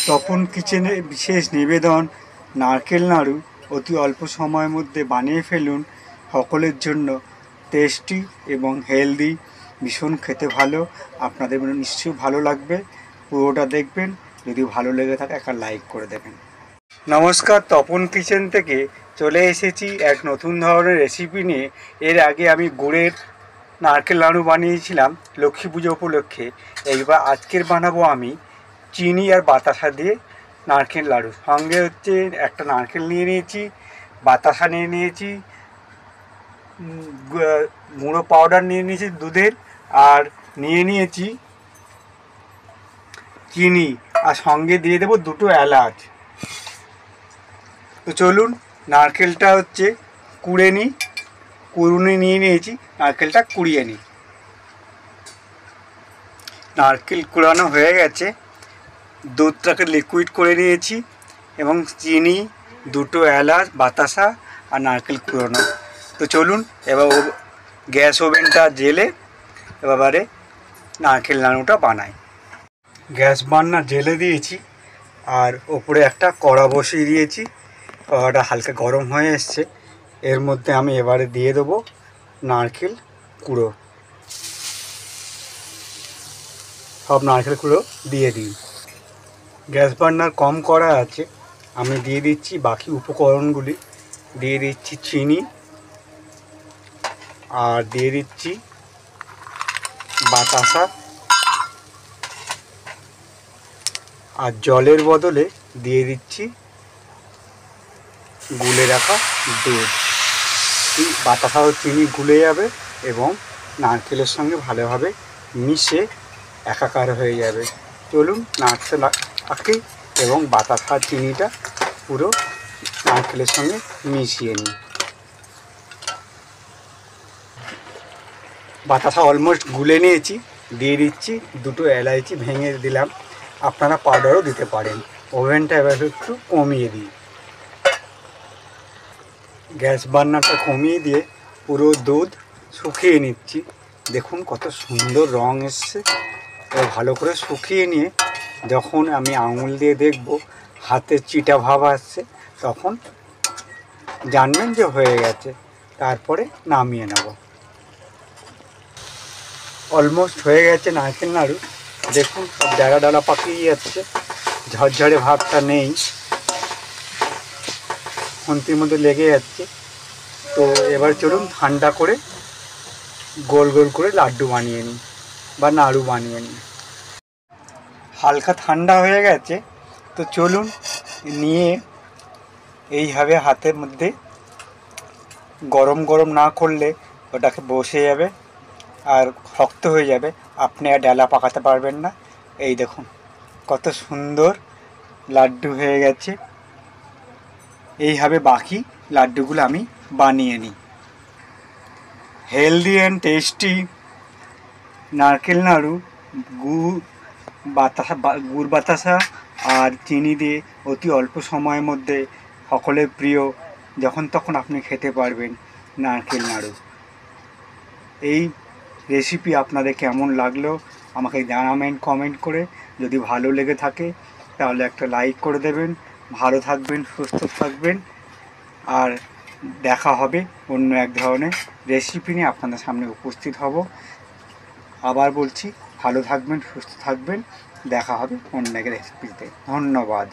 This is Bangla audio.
তপন কিচেনে বিশেষ নিবেদন নারকেল নাড়ু অতি অল্প সময়ের মধ্যে বানিয়ে ফেলুন। সকলের জন্য টেস্টি এবং হেলদি, ভীষণ খেতে ভালো। আপনাদের নিশ্চয়ই ভালো লাগবে, পুরোটা দেখবেন। যদি ভালো লেগে থাকে একটা লাইক করে দেবেন। নমস্কার, তপন কিচেন থেকে চলে এসেছি এক নতুন ধরনের রেসিপি নিয়ে। এর আগে আমি গুড়ের নারকেল নাড়ু বানিয়েছিলাম লক্ষ্মী পুজো উপলক্ষে। এইবার আজকের বানাবো আমি চিনি আর বাতাসা দিয়ে নারকেল নাড়ু। সঙ্গে হচ্ছে একটা নারকেল নিয়ে নিয়েছি, বাতাসা নিয়ে নিয়েছি, গুঁড়ো পাউডার নিয়ে নিয়েছি দুধের, আর নিয়ে নিয়েছি চিনি, আর সঙ্গে দিয়ে দেবো দুটো এলাচ। তো চলুন নারকেলটা হচ্ছে কুড়ে নিই। কুড়ুনি নিয়ে নিয়েছি, নারকেলটা কুড়িয়ে নিই। নারকেল কুড়ানো হয়ে গেছে, দুধটাকে লিকুইড করে নিয়েছি এবং চিনি, দুটো এলাচ, বাতাসা আর নারকেল কুড়ানো। তো চলুন এবার গ্যাস ওভেনটা জেলে এবারে নারকেল নাড়ুটা বানাই। গ্যাস বার্নার জেলে দিয়েছি আর ওপরে একটা কড়া বসিয়ে দিয়েছি। কড়াটা হালকা গরম হয়ে এসছে, এর মধ্যে আমি এবারে দিয়ে দেবো নারকেল কুড়ো। সব নারকেল কুড়ো দিয়ে দিই। গ্যাস বার্নার কম করা আছে, আমি দিয়ে দিচ্ছি বাকি উপকরণগুলি। দিয়ে দিচ্ছি চিনি, আর দিয়ে দিচ্ছি বাতাসা, আর জলের বদলে দিয়ে দিচ্ছি গুলে রাখা দুধ। বাতাসা ও চিনি গুলে যাবে এবং নারকেলের সঙ্গে ভালোভাবে মিশে একাকার হয়ে যাবে। চলুন নাড়তে থাকি এবং বাতাসা চিনিটা পুরো নারকেলের সঙ্গে মিশিয়ে নিই। বাতাসা অলমোস্ট গুলে নিয়েছি, দিয়ে দিচ্ছি দুটো এলাচি ভেঙে দিলাম। আপনারা পাউডারও দিতে পারেন। ওভেনটা এবার একটু কমিয়ে দিই। গ্যাস বার্নারটা কমিয়ে দিয়ে পুরো দুধ শুকিয়ে নিচ্ছি। দেখুন কত সুন্দর রং এসছে। ভালো করে শুকিয়ে নিয়ে যখন আমি আঙুল দিয়ে দেখব হাতে চিটা ভাব আসছে, তখন জানবেন যে হয়ে গেছে। তারপরে নামিয়ে নেব। অলমোস্ট হয়ে গেছে নারকেল নাড়ু। দেখুন সব ডালা ডালা পাকিয়ে যাচ্ছে, ঝরঝরে ভাবটা নেই, খুন্তির মধ্যে লেগে যাচ্ছে। তো এবার চলুন ঠান্ডা করে গোল গোল করে লাড্ডু বানিয়ে নিই বা নাড়ু বানিয়ে নিই। হালকা ঠান্ডা হয়ে গেছে, তো চলুন নিয়ে এইভাবে হাতের মধ্যে, গরম গরম না করলে ওটাকে বসে যাবে আর শক্ত হয়ে যাবে, আপনি আর ডালা পাকাতে পারবেন না। এই দেখুন কত সুন্দর লাড্ডু হয়ে গেছে। এইভাবে বাকি লাড্ডুগুলো আমি বানিয়ে নিই। হেলদি অ্যান্ড টেস্টি নারকেল নাড়ু গুড় বাতাসা আর চিনি দিয়ে অতি অল্প সময়ের মধ্যে সকলের প্রিয়, যখন তখন আপনি খেতে পারবেন নারকেল নাড়ু। এই রেসিপি আপনাদের কেমন লাগলো আমাকে জানাবেন কমেন্ট করে। যদি ভালো লেগে থাকে তাহলে একটা লাইক করে দেবেন। ভালো থাকবেন, সুস্থ থাকবেন, আর দেখা হবে অন্য এক ধরনের রেসিপি নিয়ে আপনাদের সামনে উপস্থিত হব। আবার বলছি, ভালো থাকবেন, সুস্থ থাকবেন, দেখা হবে অন্য এক রেসিপিতে। ধন্যবাদ।